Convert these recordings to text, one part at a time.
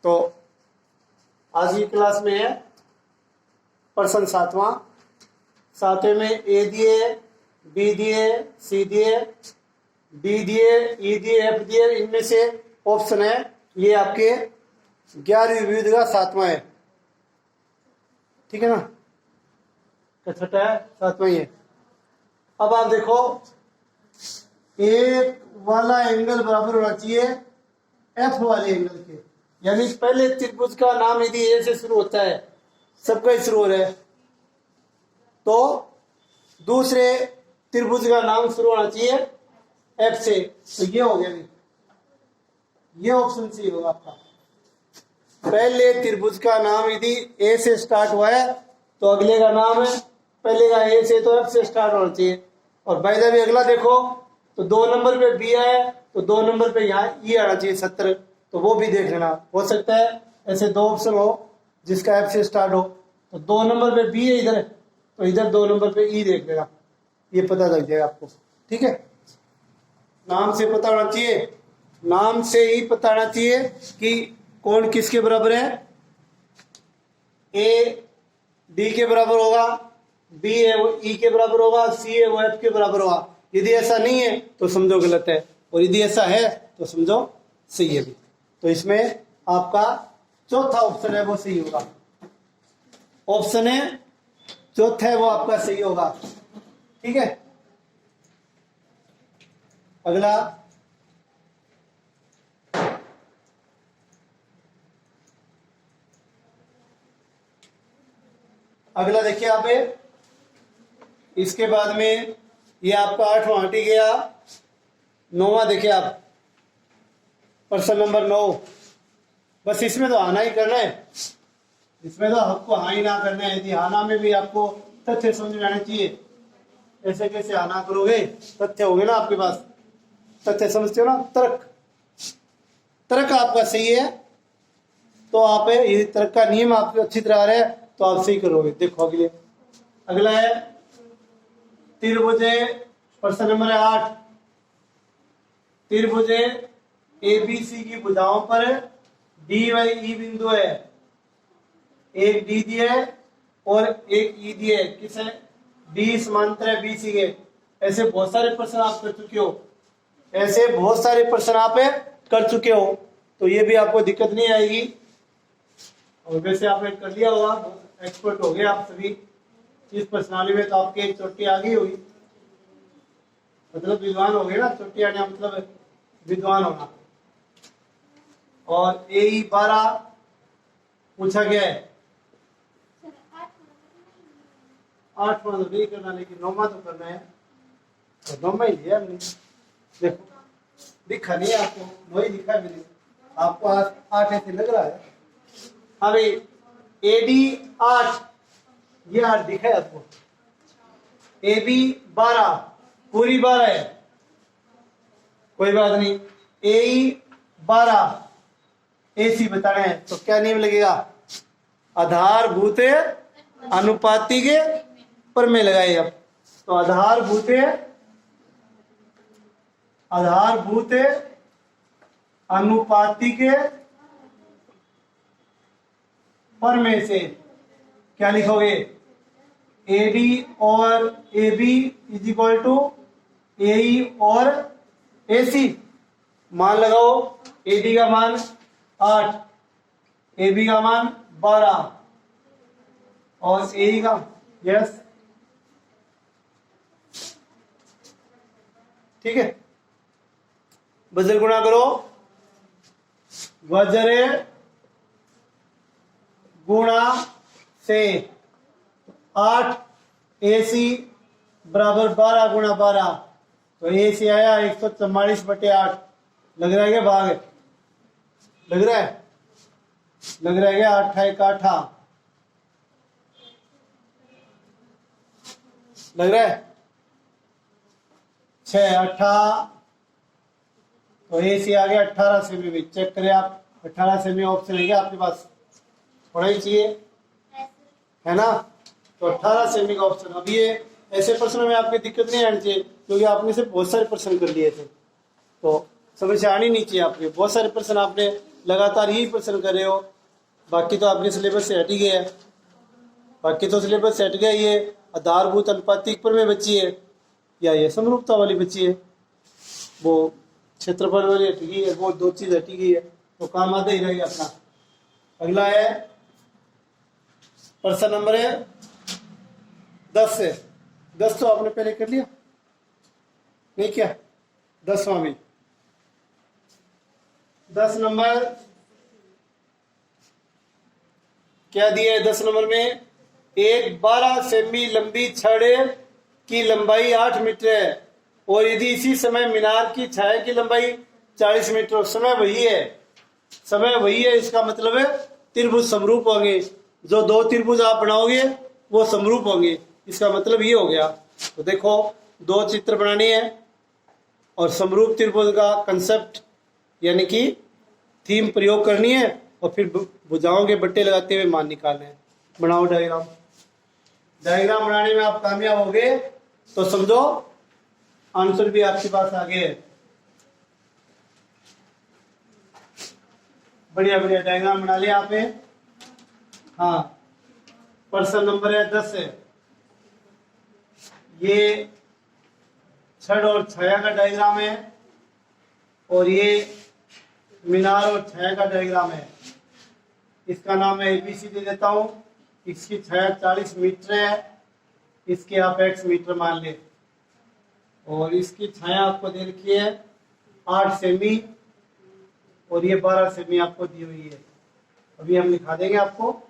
तो आज की क्लास में है प्रश्न 7वां। 7वें में ए दिए, बी दिए, सी दिए, डी दिए, ई दिए, एफ दिए। इनमें से ऑप्शन है ये आपके 11वीं विविध का 7वां है। ठीक है ना, छठा है 7वां ही है। अब आप देखो, एक वाला एंगल बराबर होना चाहिए एफ वाले एंगल के, यानी पहले त्रिभुज का नाम यदि ए से शुरू होता है, सबका ही शुरू हो रहा है, तो दूसरे त्रिभुज का नाम शुरू होना चाहिए एफ से। तो ये हो गया, ये ऑप्शन सी होगा आपका। पहले त्रिभुज का नाम यदि ए से स्टार्ट हुआ है तो अगले का नाम है पहले का ए से, तो एफ से स्टार्ट होना चाहिए। और बाय द वे अगला देखो तो 2 नंबर पे बी आया तो 2 नंबर पे यहाँ ई आना चाहिए 70, तो वो भी देख लेना। हो सकता है ऐसे 2 ऑप्शन हो जिसका एफ से स्टार्ट हो, तो 2 नंबर पे बी है इधर, तो इधर 2 नंबर पे ई देख लेना, ये पता लग जाएगा आपको। ठीक है, नाम से पता होना चाहिए, नाम से ही पता होना चाहिए कि कौन किसके बराबर है। ए डी के बराबर होगा, बी है वो ई के बराबर होगा, सी है वो एफ के बराबर होगा। यदि ऐसा नहीं है तो समझो गलत है, और यदि ऐसा है तो समझो सही है भी। तो इसमें आपका चौथा ऑप्शन है वो सही होगा। ऑप्शन है चौथा है वो आपका सही होगा। ठीक है, अगला अगला देखिए आप, इसके बाद में ये आपका 8वां हट गया। 9वां देखिए आप, प्रश्न नंबर 9। बस इसमें तो आना ही करना है, इसमें तो आपको हाँ ही ना करना है। यदि आना में भी आपको तथ्य समझ में आने चाहिए। ऐसे कैसे आना करोगे, तथ्य होंगे ना आपके पास, तथ्य समझते हो ना। तर्क, तर्क आपका सही है तो आप ये तर्क का नियम आपको अच्छी तरह आ रहा है तो आप सही करोगे। देखो अगले, अगला है त्रिभुजे, प्रश्न नंबर 8। त्रिभुजे एबीसी की भुजाओं पर डी वाई ई बिंदु है, एक डी दिए और एक ई दिए, किसे डी समांतर है बीसी के। ऐसे बहुत सारे प्रश्न आप कर चुके हो, ऐसे बहुत सारे प्रश्न आप कर चुके हो, तो ये भी आपको दिक्कत नहीं आएगी। और वैसे आपने कर लिया होगा, एक्सपर्ट हो गए आप सभी इस प्रश्नावली में, तो आपके एक चोटी आ गई होगी, मतलब विद्वान हो गए ना। चोटी आने मतलब विद्वान होना। और ए 12 पूछा गया है, 8वां तो नहीं करना, लेकिन 9वां तो करना है, तो 9वां ही लिया हमने। देखो दिखा नहीं आपको, 9 ही दिखा है मैंने आपको, 8 ऐसे लग रहा है। अभी एडी 8, ये 8 दिखा है आपको। एबी 12, पूरी 12 है, कोई बात नहीं। एई 12, एसी बताना है, तो क्या नियम लगेगा, आधारभूत अनुपाती के प्रमेय लगाए। अब तो आधारभूत अनुपाती के प्रमेय से क्या लिखोगे, एडी और एबी इज इक्वल टू एई और एसी। मान लगाओ, एडी का मान 8, एबी का मान 12 और एई का, यस ठीक है। वज्र गुणा करो, वज्र गुणा से 8 एसी बराबर 12 गुणा 12, तो एसी आया 144/8। लग रहा है क्या भाग, लग रहा है, लग रहा है क्या, 8 1 8 लग रहा है, 6 8, तो एसी आ गया 18 सेमी भी। चेक करें आप, 18 सेमी ऑप्शन है क्या आपके पास, होना ही चाहिए है ना। तो 18 सेमी का ऑप्शन। अब ये ऐसे प्रश्नों में आपकी दिक्कत नहीं आनी चाहिए, क्योंकि आपने से बहुत सारे प्रश्न कर लिए थे। तो समस्या आनी नहीं चाहिए आपके। बहुत सारे प्रश्न आपने लगातार यही प्रश्न कर रहे हो, बाकी तो आपके सिलेबस से हट ही गया है। बाकी तो सिलेबस से हट गया। ये आधारभूत अनुपातिक पर में बची है या ये समरूपता वाली बची है, वो क्षेत्रफल वाली हट गई है, वो दो चीज हटी गई है, तो काम आधा ही रहेगा अपना। अगला है प्रश्न नंबर है 10 से। 10 तो आपने पहले कर लिया नहीं क्या? 10वां में 10 नंबर क्या दिया है? 10 नंबर में एक 12 सेमी लंबी छड़ की लंबाई 8 मीटर है और यदि इसी समय मीनार की छाया की लंबाई 40 मीटर, समय वही है, समय वही है, इसका मतलब है त्रिभुज समरूप होंगे। जो दो त्रिभुज आप बनाओगे वो समरूप होंगे, इसका मतलब ये हो गया। तो देखो, दो चित्र बनाने हैं और समरूप त्रिभुज का कंसेप्ट यानी कि थीम प्रयोग करनी है और फिर भुजाओं के बट्टे लगाते हुए मान निकालने हैं। बनाओ डायग्राम। डायग्राम बनाने में आप कामयाब हो गए तो समझो आंसर भी आपके पास आ गए। बढ़िया बढ़िया डायग्राम बना लिया आपने। हाँ, प्रश्न नंबर है 10 है। ये छड़ और छाया का डायग्राम है और ये मीनार और छाया का डायग्राम है। इसका नाम है एबीसी दे देता हूं। इसकी छाया 40 मीटर है, इसके आप x मीटर मान ले, और इसकी छाया आपको दे रखी है 8 सेमी और ये 12 सेमी आपको दी हुई है। अभी हम लिखा देंगे आपको।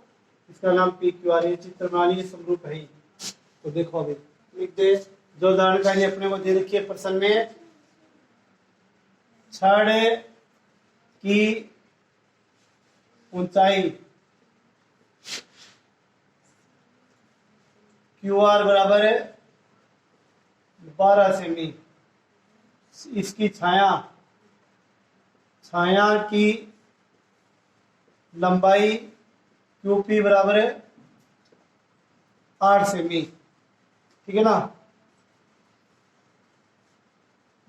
इसका नाम पी क्यू आर। ये चित्र प्रणाली समरूप है। तो देखो अभी लिख दे, जो जानकारी अपने को दे रखी है प्रश्न में, छड़ की ऊंचाई क्यू आर बराबर है 12 सेमी। इसकी छाया की लंबाई क्यू पी बराबर है 8 सेमी। ठीक है ना?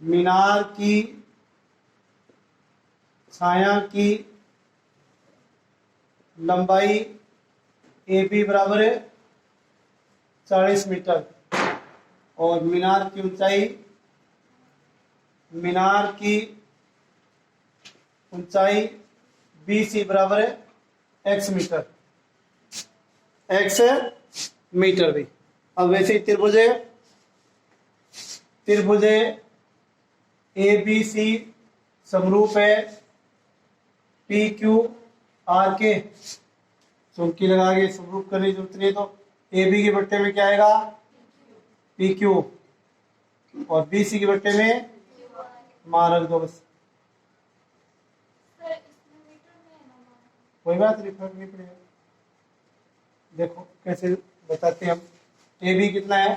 मीनार की छाया की लंबाई ए बी बराबर है 40 मीटर और मीनार की ऊंचाई बी सी बराबर है x मीटर। x मीटर भी। अब वैसे ही त्रिभुजे ए बी सी समरूप है पी क्यू आर के। चौकी लगा के समरूप करने की जरूरत नहीं है। तो ए बी के बट्टे में क्या आएगा? पी क्यू, और बी सी के बट्टे में मान रख दो बस। कोई बात नहीं, फर्क नहीं पड़ेगा। देखो कैसे बताते हैं हम। ए बी कितना है?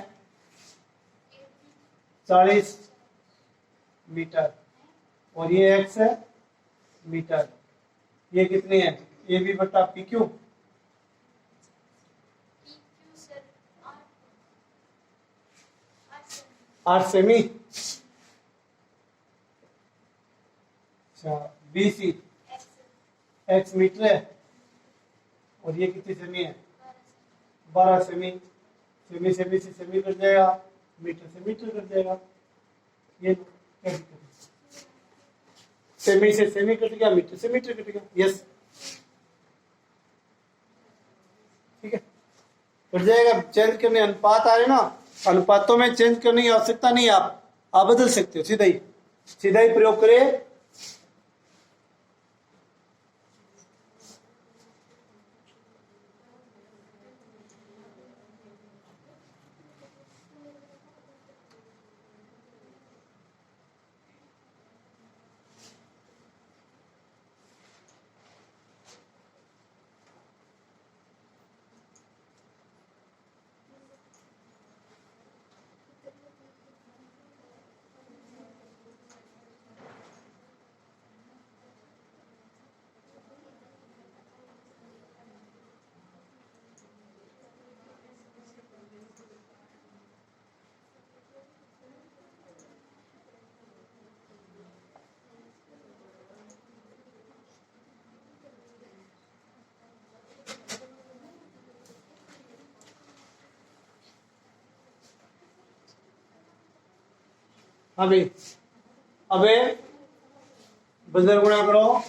40 मीटर और ये x मीटर। ये कितनी है? ए बी बट्टा पी क्यू। 8 सेमी। अच्छा, बी सी x मीटर है और ये कितनी सेमी है? 12 सेमी। सेमी सेमी से सेमी कट जाएगा, मीटर से मीटर कट जाएगा। ये सेमी से सेमी कट गया, मीटर से मीटर कट गया। यस, ठीक है, कट जाएगा। चेंज करने अनुपात आ रहे ना, अनुपातों में चेंज करने की आवश्यकता नहीं है। आप बदल सकते हो, सीधा ही प्रयोग करें। अभी अबे बजर गुणा करो,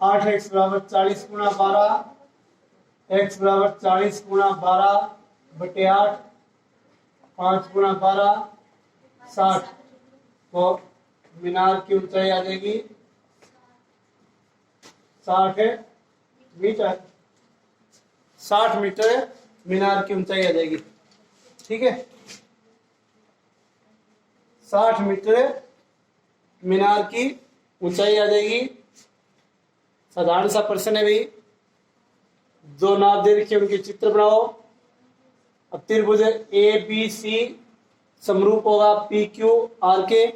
8x बराबर 40 गुणा 12, x बराबर 40 गुणा 12 बटे 8, 5 गुणा 12 60। तो मीनार की ऊंचाई आ जाएगी 60 मीटर। 60 मीटर मीनार की ऊंचाई आ जाएगी। ठीक है, 60 मीटर मीनार की ऊंचाई आ जाएगी। साधारण सा प्रश्न है भाई, जो नाप दे रखी है उनके चित्र बनाओ। अब त्रिभुज ए बी सी समरूप होगा पी क्यू आर के,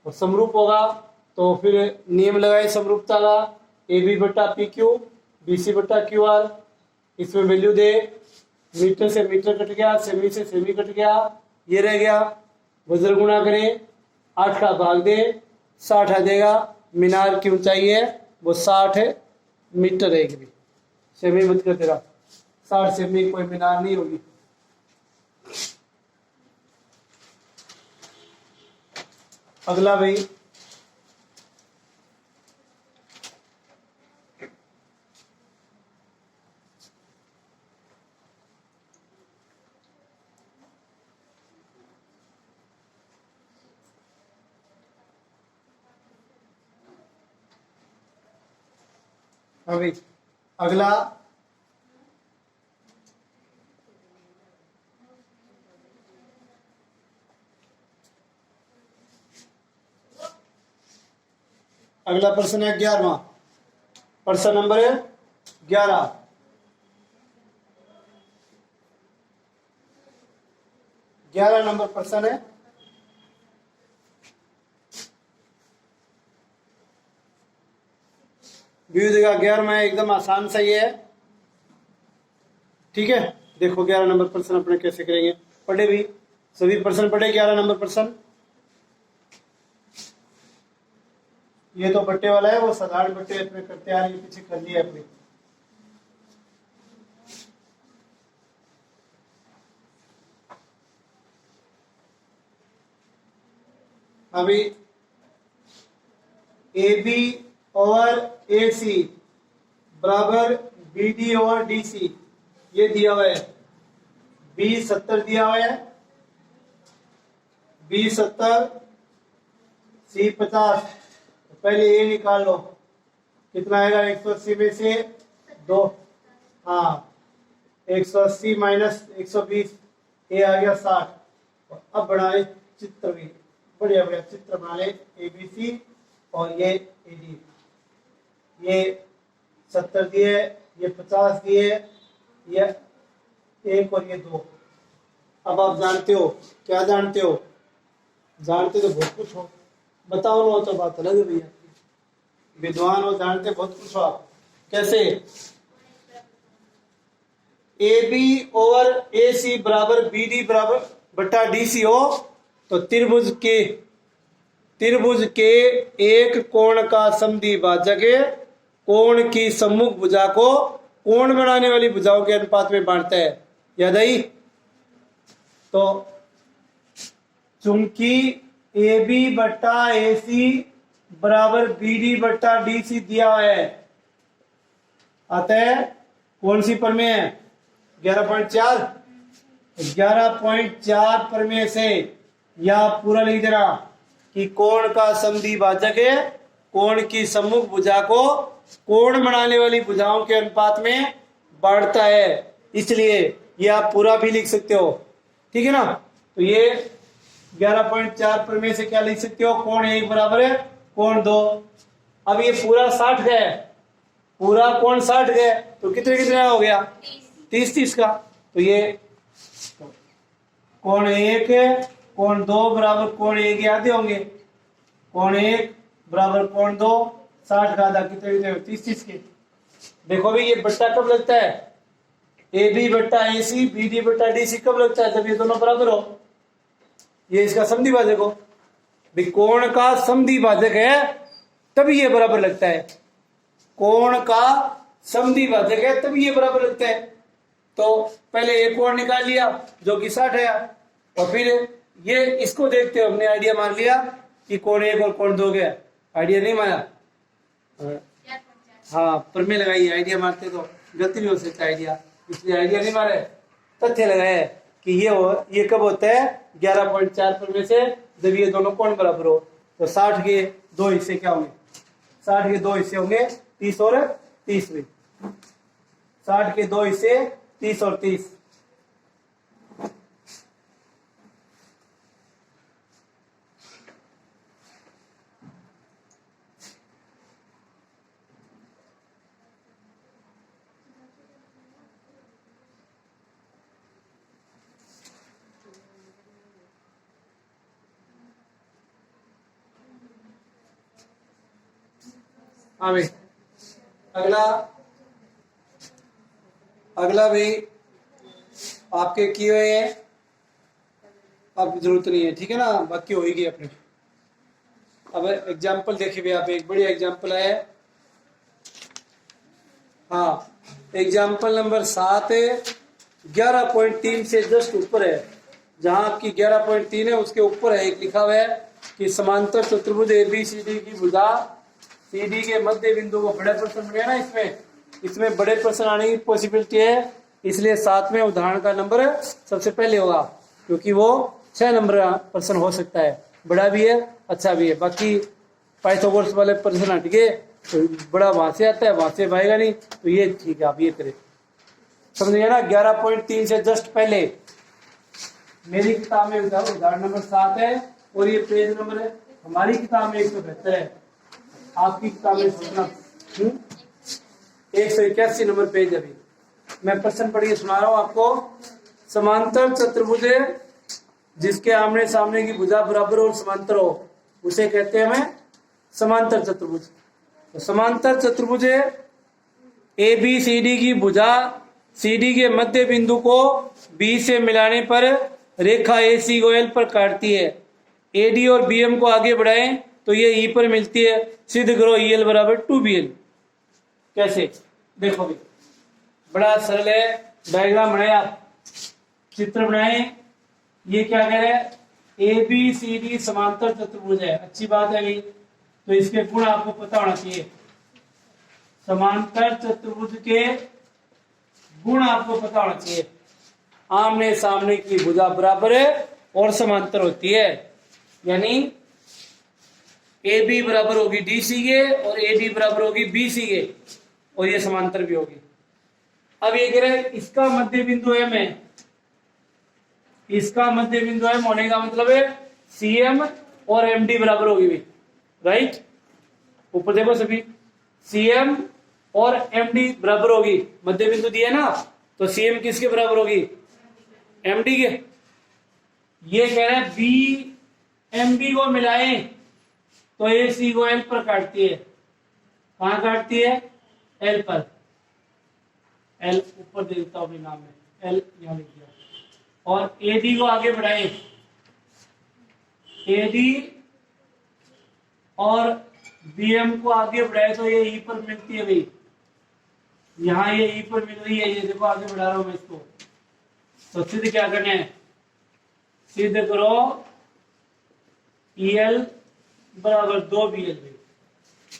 और समरूप होगा तो फिर नियम लगाए समरूपता का, ए बी बट्टा पी क्यू, बी सी बट्टा क्यू आर। इसमें वैल्यू दे, मीटर से मीटर कट गया, सेमी से सेमी कट गया, ये रह गया। वज्र गुणा करें, 8 का भाग दे, 60 आ जाएगा। मीनार की ऊंचाई है वो 60 मीटर है। भी सेमी मत कर तेरा, 60 सेमी कोई मीनार नहीं होगी। अगला भाई, अभी अगला अगला प्रश्न है 11वां, प्रश्न नंबर 11। नंबर प्रश्न है। व्यू देगा 11वां है, एकदम आसान सा ही है। ठीक है, देखो 11 नंबर प्रश्न अपने कैसे करेंगे। पढ़े भी सभी प्रश्न पढ़े। 11 नंबर प्रश्न ये तो बट्टे वाला है, वो साधारण बट्टे अपने करते आ रहे हैं, पीछे कर लिया अपने। अभी A B over A C बराबर B D over D C ये दिया हुआ है। बी 70 दिया हुआ है, बी 70 सी 50। पहले ये निकाल लो, कितना आएगा 180 में से 2, हाँ 180 माइनस 120, ये आ गया 60। अब बनाए चित्र भी, बढ़िया बढ़िया चित्र बना ले। ए बी सी और ये ए डी, ये 70 दिए, ये 50 दिए, ये 1 और ये 2। अब आप जानते हो, क्या जानते हो? जानते तो बहुत कुछ हो, बताओ ना तो बात अलग है भैया। विद्वान हो, जानते बहुत कुछ हो आप। कैसे? A B over A C बराबर बी डी बराबर बट्टा डी सी हो तो त्रिभुज के एक कोण का समद्वि भाजक कोण की सम्मुख भुजा को कोण बनाने वाली भुजाओं के अनुपात में बांटता है। याद आई? तो चूंकि ए बी बट्टा ए सी बराबर बी डी बट्टा डी सी दिया हुआ है, अतः कौन सी प्रमेय है? 11.4 प्रमेय से या पूरा लिख देना कि कोण का समद्वि भाजक है कोण की सम्मुख भुजा को कोण बनाने वाली भुजाओं के अनुपात में बांटता है। इसलिए ये आप पूरा भी लिख सकते हो, ठीक है ना? तो ये 11.4 प्रमेय से क्या लिख सकते हो? कोण 1 बराबर है कोण 2। अब ये पूरा 60 का है, पूरा कोण 60 का है, तो कितने कितने हो गया? 30 का। तो ये कोण 1 कोण 2 बराबर कोण 1 आधे होंगे। कोण 1 बराबर कोण 2, 60 का आधा, कितने कितने? 30 के। देखो भाई, ये बट्टा कब लगता है? ए बी बट्टा ए सी बी डी बट्टा डी सी कब लगता है? जब ये दोनों बराबर हो। ये इसका समद्वि भाजक हो। कोण का समद्वि भाजक है तभी ये बराबर लगता है। कोण का समद्वि भाजक है तभी ये बराबर लगता है। तो पहले एक और निकाल लिया जो कि 60 है, और फिर ये इसको देखते हुए हमने आइडिया मान लिया कि कोण 1 और कोण 2 गया। आइडिया नहीं मारा, हाँ पर में लगाई, आइडिया मारते तो गलती भी हो सकता है आइडिया, इसलिए आइडिया नहीं मारे, तथ्य लगाए कि ये कब होता है 11.4 पर में से जब ये दोनों कोण बराबर हो। तो 60 के 2 हिस्से क्या होंगे, 60 के 2 हिस्से होंगे 30 और 30 में, 60 के 2 हिस्से 30 और 30। हाँ भाई, अगला भी आपके किए हुए हैं, आपकी जरूरत नहीं है, ठीक है ना, बाकी होगी अपने। अब एग्जाम्पल देखिए भैया, आप एक बढ़िया एग्जाम्पल है, हाँ एग्जाम्पल नंबर 7 है, 11.3 से जस्ट ऊपर है, जहां आपकी 11.3 है उसके ऊपर है एक लिखा हुआ है कि समांतर चतुर्भुज ABCD की भुजा CD के मध्य बिंदु को बड़े प्रश्न बने ना, इसमें बड़े प्रश्न आने की पॉसिबिलिटी है, इसलिए 7वें उदाहरण का नंबर सबसे पहले होगा, क्योंकि वो 6 नंबर प्रश्न हो सकता है, बड़ा भी है अच्छा भी है। बाकी पाइथागोरस वाले प्रश्न हट गए तो बड़ा वहां से आता है, वहां से आएगा नहीं, तो ये ठीक है, आप ये करें, समझिए ना। 11.3 से जस्ट पहले मेरी किताब में उदाहरण नंबर 7 है, और ये पेज नंबर है हमारी किताब में 172 है, आपकी किताब में सोचना 181 नंबर पेज। अभी मैं प्रश्न पढ़ के सुना रहा हूं आपको। समांतर चतुर्भुज जिसके आमने सामने की भुजा बराबर और समांतर हो उसे कहते हैं हमें समांतर चतुर्भुज। तो समांतर चतुर्भुज ABCD की भुजा CD के मध्य बिंदु को B से मिलाने पर रेखा AC को L पर काटती है। AD और BM को आगे बढ़ाएं तो ये E पर मिलती है, सिद्ध करो EL बराबर 2BL। कैसे देखो भी, बड़ा सरल है, डायग्राम बनाए, आप चित्र बनाए। ये क्या कह रहे हैं, ABCD समांतर चतुर्भुज है, अच्छी बात है भाई, तो इसके गुण आपको पता होना चाहिए। समांतर चतुर्भुज के गुण आपको पता होना चाहिए। आमने सामने की भुजा बराबर है और समांतर होती है, यानी AB बराबर होगी DC के और AD बराबर होगी BC के, और ये समांतर भी होगी। अब ये कह रहे हैं इसका मध्य बिंदु M है, इसका मध्य बिंदु M होने का मतलब है CM और MD बराबर होगी भी, राइट। ऊपर देखो सभी, CM और MD बराबर होगी, मध्य बिंदु दिया ना, तो CM किसके बराबर होगी, MD के। ये कह रहे हैं BMB को मिलाएं तो AC को L पर काटती है, कहां काटती है, L पर। L ऊपर दे देता हूं नाम में, L यहां लिख दिया। और AD को आगे बढ़ाएं, AD और BM को आगे बढ़ाए तो ये E पर मिलती है भाई, यहां ये E पर मिल रही है, ये देखो आगे बढ़ा रहा हूं मैं इसको। तो सिद्ध क्या करना है, सिद्ध करो EL बराबर 2BL।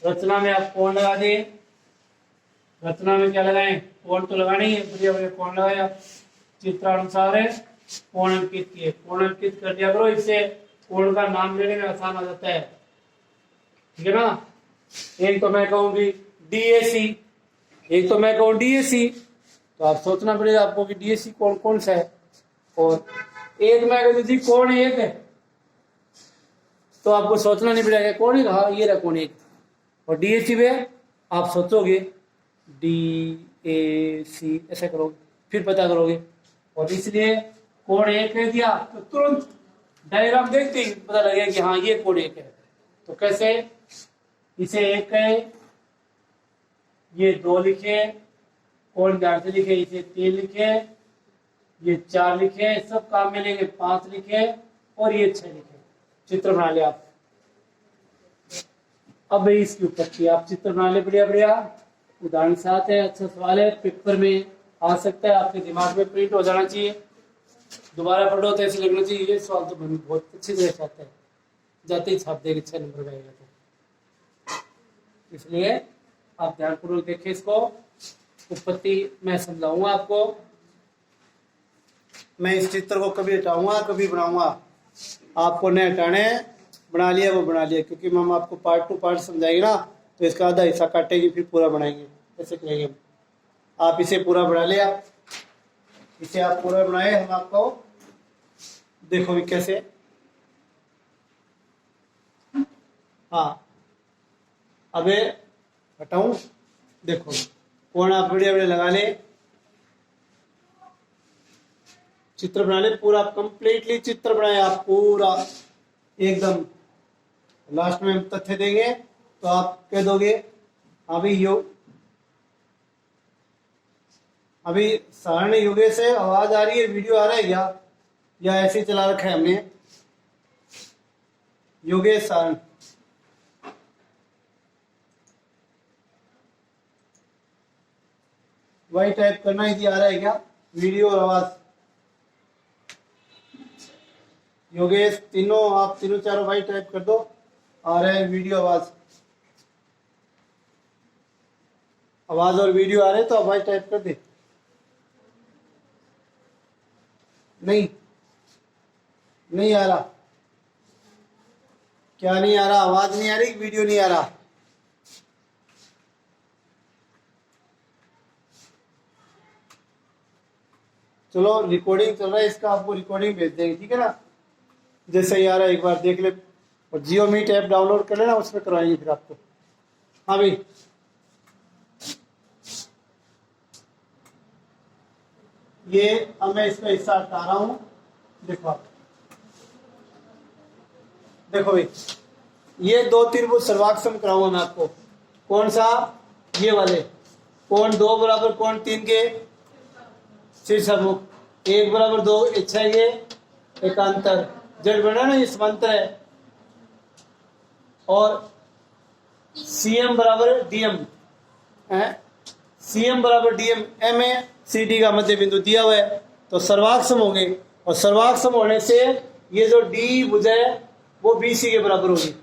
रचना में आप कोण लगा दे, रचना में क्या लगाएं, कोण तो लगाना ही है, बढ़िया बढ़िया कोण लगाए आप, चित्रानुसार है कोण अंकित किए, कोण अंकित कर दिया करो, इससे कोण का नाम लेने में आसान हो जाता है, ठीक है ना। एक तो मैं कहूंगी DAC, एक तो मैं कहूँ DAC, तो आप सोचना पड़ेगा आपको कि DAC कौन कौन सा है, और एक मैं कहूँ जी कौन एक है, तो आपको सोचना नहीं पड़ेगा कौन एक, हाँ ये रहा कौन एक। और DAC में आप सोचोगे DAC ऐसा करोगे, फिर पता करोगे, और इसलिए कोण एक कह दिया तो तुरंत डायग्राम देखते ही पता लगेगा कि हाँ ये कोण एक है। तो कैसे, इसे एक है, ये 2 लिखे, कोण ध्यान से लिखे, इसे 3 लिखे, ये 4 लिखे, सब काम में लेंगे 5 लिखे, और ये 6 लिखे। चित्र बना ले आप। अब इसके ऊपर की आप चित्र बना ले बढ़िया बढ़िया। उदाहरण 7 है, अच्छा सवाल है पेपर में आ सकता है, आपके दिमाग में प्रिंट हो जाना चाहिए। दोबारा पढ़ो तो ऐसे लगना चाहिए ये सवाल तो मैंने बहुत अच्छी तरह चाहता है, जाते ही छाप देगा 6 नंबर का आएगा। तो इसलिए आप ध्यानपूर्वक देखिए इसको। उत्पत्ति मैं समझाऊंगा आपको, मैं इस चित्र को कभी हटाऊंगा कभी बनाऊंगा, आपको नहीं हटाने, बना लिया वो बना लिया, क्योंकि हम आपको पार्ट टू पार्ट समझाएंगे ना, तो इसका आधा हिस्सा काटेंगे फिर पूरा बनाएंगे, ऐसे करेंगे हम। आप इसे पूरा बना लिया, इसे आप पूरा बनाए, हम आपको देखो भी कैसे। हाँ अबे हटाऊं, देखो कौन आप बड़े बड़े लगा ले, चित्र बना ले पूरा, कंप्लीटली चित्र बनाए आप पूरा एकदम। लास्ट में हम तथ्य देंगे तो आप कह दोगे अभी सारण युगे से आवाज आ रही है, वीडियो आ रहा है क्या, या ऐसे ही चला रखा है हमने योगेश सारण। वही टाइप करना ही आ रहा है क्या, वीडियो और आवाज। योगेश तीनों, आप तीनों चारों वही टाइप कर दो, आ रहा है वीडियो आवाज। आवाज और वीडियो आ रहे तो आप वही टाइप कर दे। नहीं आ रहा, क्या नहीं आ रहा, आवाज नहीं आ रही, वीडियो नहीं आ रहा। चलो रिकॉर्डिंग चल रहा है इसका, आपको रिकॉर्डिंग भेज देंगे, ठीक है ना। जैसे ही आ रहा है एक बार देख ले, और जियो मीट ऐप डाउनलोड कर लेना, उसमें करवाएंगे फिर आपको। हाँ भाई ये अब मैं इसका हिस्सा हटा रहा हूं, देखो देखो भाई, ये 2 त्रिभुज सर्वाक्षम कराऊंगा मैं आपको। कौन सा, ये वाले कोण 2 बराबर कोण 3 के शीर्षाभिमुख, 1 बराबर 2 इच्छा ये एकांतर, जड़ बना ना ये समांतर है, और CM बराबर DM है, CM बराबर DM, M है CD का मध्य बिंदु दिया हुआ है, तो सर्वाक्षम होंगे, और सर्वाक्षम होने से ये जो D भुजा है वो BC के बराबर होगी।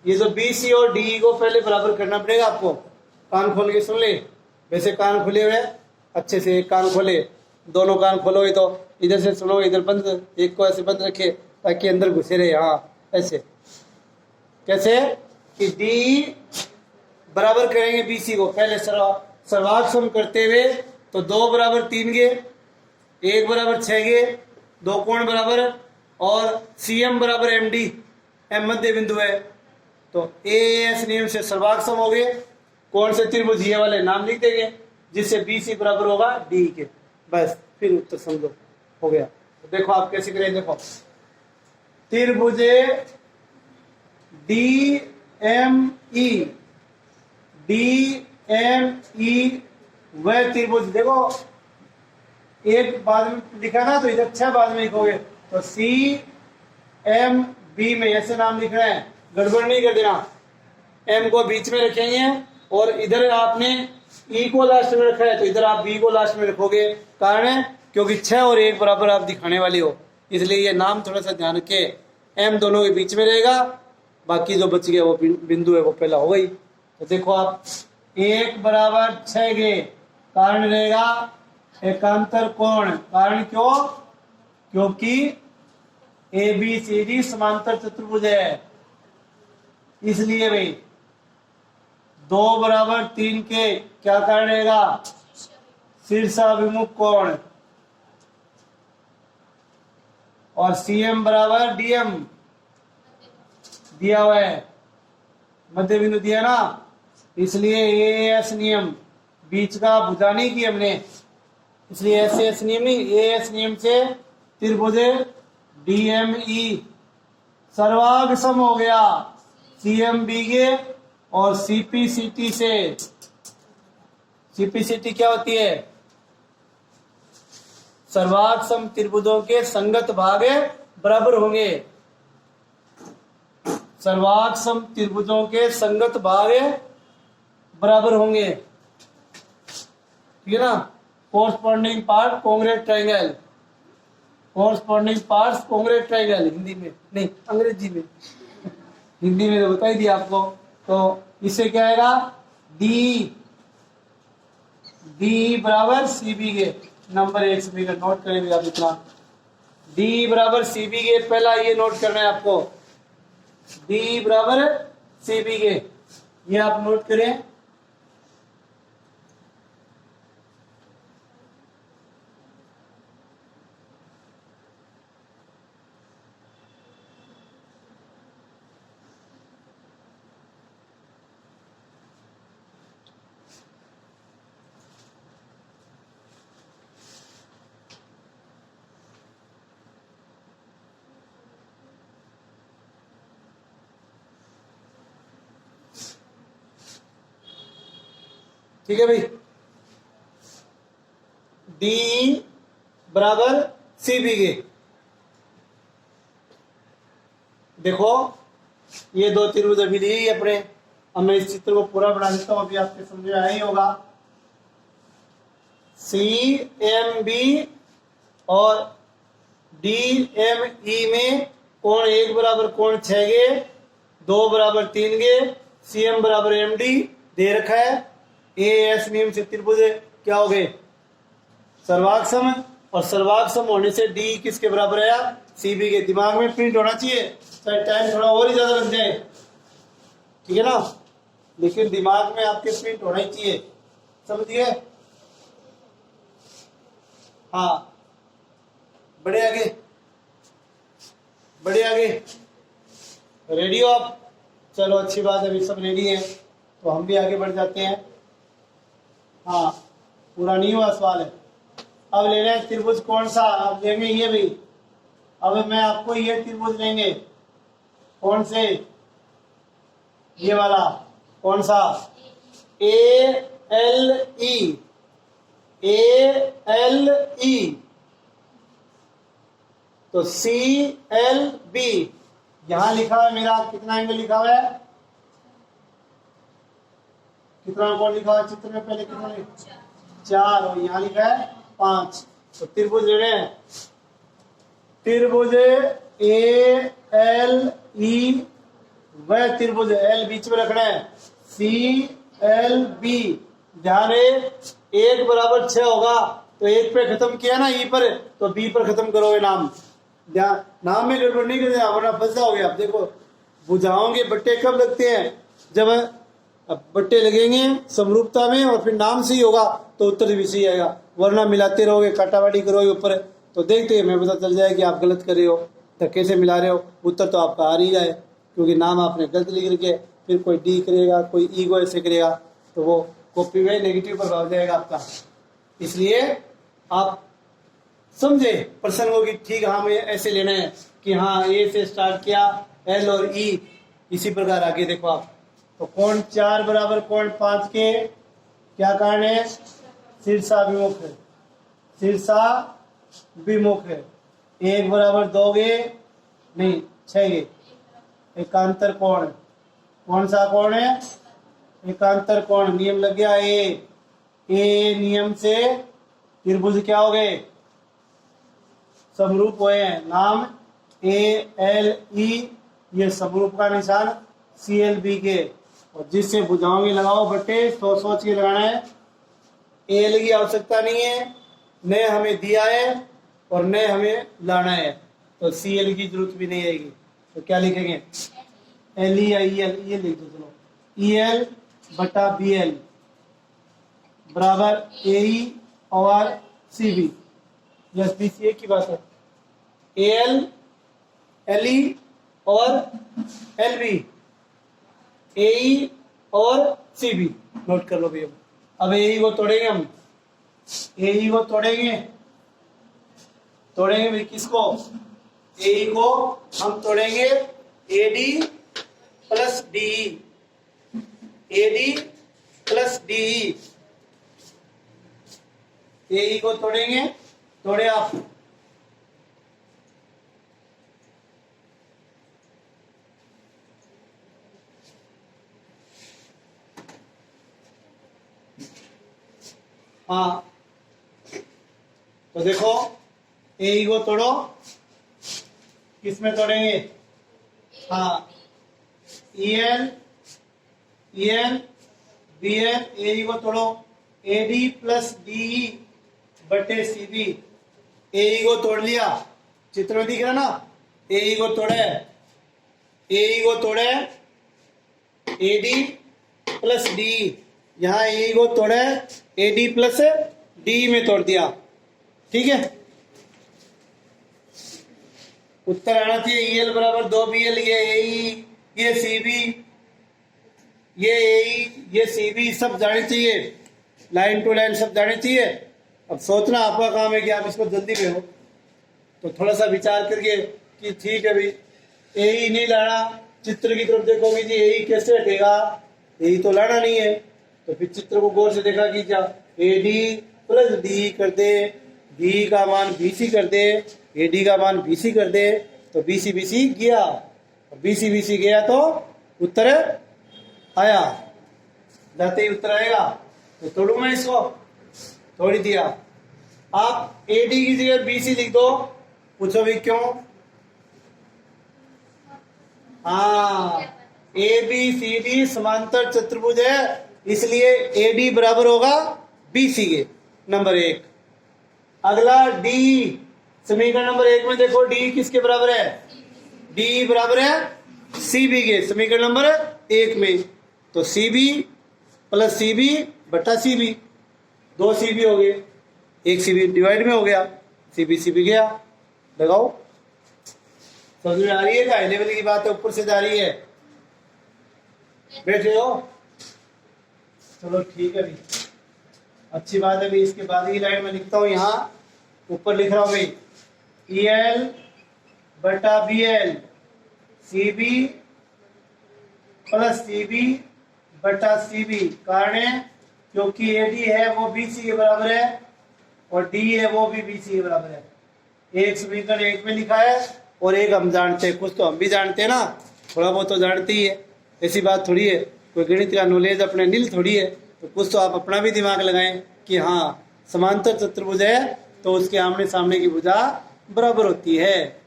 ये जो BC और DE को पहले बराबर करना पड़ेगा आपको। कान खोल के सुन ले, वैसे कान खुले हुए अच्छे से, एक कान खोले, दोनों कान खोलोगे तो इधर से सुनो, इधर बंद, एक को ऐसे बंद रखे ताकि अंदर घुसे रहे। हाँ ऐसे, कैसे कि D बराबर करेंगे BC को, पहले सर्वाक्षम करते हुए, तो 2 बराबर 3 के, 1 बराबर 6 के, 2 कोण बराबर, और CM बराबर MD, M मध्य बिंदु है, तो AS नियम से सर्वाक्षम हो गए। कौन से त्रिभुज, ये वाले नाम लिख देंगे, जिससे BC बराबर होगा D के, बस फिर उत्तर समझो हो गया। तो देखो आप कैसे करें, देखो त्रिभुजे DME वह त्रिभुज, देखो एक बाद में लिखा ना, तो इधर 6 बाद में लिखोगे, तो CMB में ऐसे नाम लिखना है, गड़बड़ नहीं कर देना। M को बीच में रखेंगे, और इधर आपने E को लास्ट में रखा है, तो इधर आप B को लास्ट में रखोगे। कारण है क्योंकि 6 और 1 बराबर आप दिखाने वाले हो, इसलिए ये नाम थोड़ा सा ध्यान रखे। M दोनों के बीच में रहेगा, बाकी जो बच गया वो बिंदु है वो पहला हो गई। तो देखो आप 1 बराबर 6 के, कारण रहेगा एकांतर कोण। कारण क्यों, क्योंकि ABCD समांतर चतुर्भुज है, इसलिए भाई 2 बराबर 3 के क्या कारण रहेगा, शीर्षाभिमुख कोण, और CM बराबर DM दिया हुआ है, मध्य बिंदु दिया ना, इसलिए AS नियम, बीच का भुजा नहीं की हमने, इसलिए SAS नियम नहीं, AS नियम से त्रिभुज DME सर्वाक्षम हो गया CMB के और CPCT से। CPCT क्या होती है, सर्वाक्षम त्रिभुजों के संगत भाग बराबर होंगे, सर्वाक्षम त्रिभुजों के संगत भाग बराबर होंगे, ठीक है ना। Corresponding part congruent triangle, corresponding parts congruent triangle Hindi में नहीं अंग्रेजी में, हिंदी में तो बता ही दिया आपको। तो इससे क्या आएगा, डी डी बराबर सी बी के, नंबर 1 समीकरण नोट करेंगे आप इतना, डी बराबर सी बी के, पहला ये नोट करना है आपको, डी बराबर सी बी के, ये आप नोट करें। ठीक है भाई, डी बराबर सी बी के। देखो ये दो त्रिभुज अभी ली ही अपने, अब मैं इस चित्र को पूरा बना देता हूं, अभी आपके समझ में आया ही होगा। सी एम बी और डी एम ई में कोण 1 बराबर कोण 6 गे, 2 बराबर 3 गे, सी एम बराबर एम डी दे रखा है। ए एस नियम से त्रिभुज क्या हो गए, सर्वांग सम, और सर्वांग सम होने से डी किसके बराबर आया, सी बी के। दिमाग में प्रिंट होना चाहिए, चाहे टाइम थोड़ा और ही ज्यादा लग जाए, ठीक है ना, लेकिन दिमाग में आपके प्रिंट होना ही चाहिए, समझिए। हाँ बढ़े आगे, बढ़े आगे, रेडी हो आप, चलो अच्छी बात है, अभी सब रेडी है तो हम भी आगे बढ़ जाते हैं। हाँ पूरा नहीं हुआ सवाल है। अब ले रहे हैं त्रिभुज कौन सा, अब लेंगे ये भी, अब मैं आपको ये त्रिभुज लेंगे, कौन से, ये वाला, कौन सा, A L E, A L E, तो सी एल बी, यहां लिखा हुआ है मेरा कितना एंगल लिखा हुआ है, कितना कोण लिखा हुआ है चित्र में, पहले कितना लिखा, 4, और यहाँ लिखा है 5। तो त्रिभुज ले रहे हैं, त्रिभुज ए एल ई, वह त्रिभुज एल बीच में रखना है, सी एल बी, ध्यान रहे 1 बराबर 6 होगा तो 1 पे खत्म किया ना ई पर, तो बी पर खत्म करोगे नाम, ध्यान नाम में गड़बड़ नहीं करना वरना फंस जाओगे आप। देखो बुझाओगे, बट्टे कब लगते हैं, जब अब बट्टे लगेंगे समरूपता में और फिर नाम सही होगा तो उत्तर भी सही आएगा, वरना मिलाते रहोगे, काटाबाटी करोगे ऊपर, तो देखते हैं मैं पता चल जाए कि आप गलत कर रहे हो, धक्के से मिला रहे हो, उत्तर तो आपका आ ही जाए, क्योंकि नाम आपने गलत लिख रखे, फिर कोई डी करेगा, कोई ईगो ऐसे करेगा, तो वो कॉपी में नेगेटिव प्रभाव जाएगा आपका। इसलिए आप समझे प्रसंगों की, ठीक हाँ हमें ऐसे लेना है कि हाँ ए से स्टार्ट किया, एल और ई, इसी प्रकार आगे देखो आप। तो कोण 4 बराबर कोण 5 के क्या कारण है, शीर्षाभिमुख है, शीर्षाभिमुख है। 1 बराबर 2 गे नहीं 6 गे, एकांतर कोण, कौन सा कोण है, एकांतर कोण, नियम लग गया ए नियम से त्रिभुज क्या हो गए, समरूप हुए हैं, नाम ए एल ई, ये समरूप का निशान सी एल बी के, और जिससे बुझाओगे लगाओ बट्टे, सोच सोच के लगाना है, एल की आवश्यकता नहीं है, न हमें दिया है और न हमें लाना है, तो सी एल की जरूरत भी नहीं आएगी। तो क्या लिखेंगे, एल ई आई एल, ये लिख दो, चलो ई एल बटा बी एल बराबर ए ई और C B, yes B C, एक की बात है, ए एल एल ई और एल बी, ए ई और सी बी, नोट कर लो भैया। अब ए ई को तोड़ेंगे हम, ए ई को तोड़ेंगे भाई, किसको, ए ई को हम तोड़ेंगे A D plus D, A D plus D, A E को तोड़ेंगे, तोड़े आप, हाँ तो देखो ए को तोड़ो, किसमें तोड़ेंगे? हाँ, EL BL, ए को तोड़ो, AD प्लस DE बटे CB। ए को तोड़ लिया, चित्र में दिख रहा ना, ए को तोड़े AD प्लस DE, यहाँ ए को तोड़े AD प्लस DE में तोड़ दिया, ठीक है। उत्तर आना चाहिए EL बराबर 2BL, ये AE, ये CB, ये AE, ये CB सब जाने चाहिए, लाइन टू लाइन सब जाने चाहिए। अब सोचना आपका काम है कि आप इसको जल्दी में हो, तो थोड़ा सा विचार करके कि ठीक है भाई AE नहीं लाना, चित्र की तरफ देखोगे जी AE कैसे हटेगा, AE तो लाना नहीं है, तो फिर चित्र को गौर से देखा कि क्या AD प्लस DE कर दे, DE का मान BC कर दे, AD का मान BC कर दे, तो BC गया, BC गया तो उत्तर आया, जाते ही उत्तर आएगा। तो तोड़ू मैं इसको, तोड़ दिया। आप AD की जगह BC लिख दो, पूछो भी क्यों? हाँ, ABCD समांतर चतुर्भुज है, इसलिए AD बराबर होगा BC के, नंबर 1। अगला D, समीकरण नंबर 1 में देखो D किसके बराबर है? D बराबर है CB के, समीकरण नंबर 1 में। तो CB प्लस CB बटा CB, 2 CB हो गए, 1 CB डिवाइड में हो गया, CB गया, लगाओ। समझ में आ रही है? हाई लेवल की बात है, ऊपर से जा रही है, बैठे हो? चलो ठीक है भाई, अच्छी बात है भाई। इसके बाद की लाइन में लिखता हूं, यहाँ ऊपर लिख रहा हूं भाई EL बटा BL, CB प्लस CB बटा CB। कारण है क्योंकि AD है वो BC के बराबर है और D है वो भी BC के बराबर है। एक समीकरण 1 में लिखा है और एक हम जानते हैं, कुछ तो हम भी जानते हैं ना, थोड़ा बहुत तो जानते ही है, ऐसी बात थोड़ी है, कोई गणित का नॉलेज अपने नील थोड़ी है, तो कुछ तो आप अपना भी दिमाग लगाएं कि हाँ समांतर चतुर्भुज है तो उसके आमने सामने की भुजा बराबर होती है।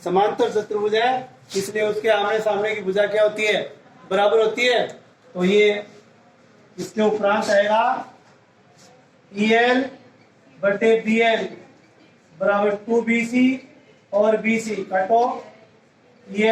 समांतर चतुर्भुज है इसलिए उसके आमने सामने की भुजा क्या होती है? बराबर होती है। तो ये इसके उपरांत आएगा EL बटे BL बराबर 2BC और BC, काटो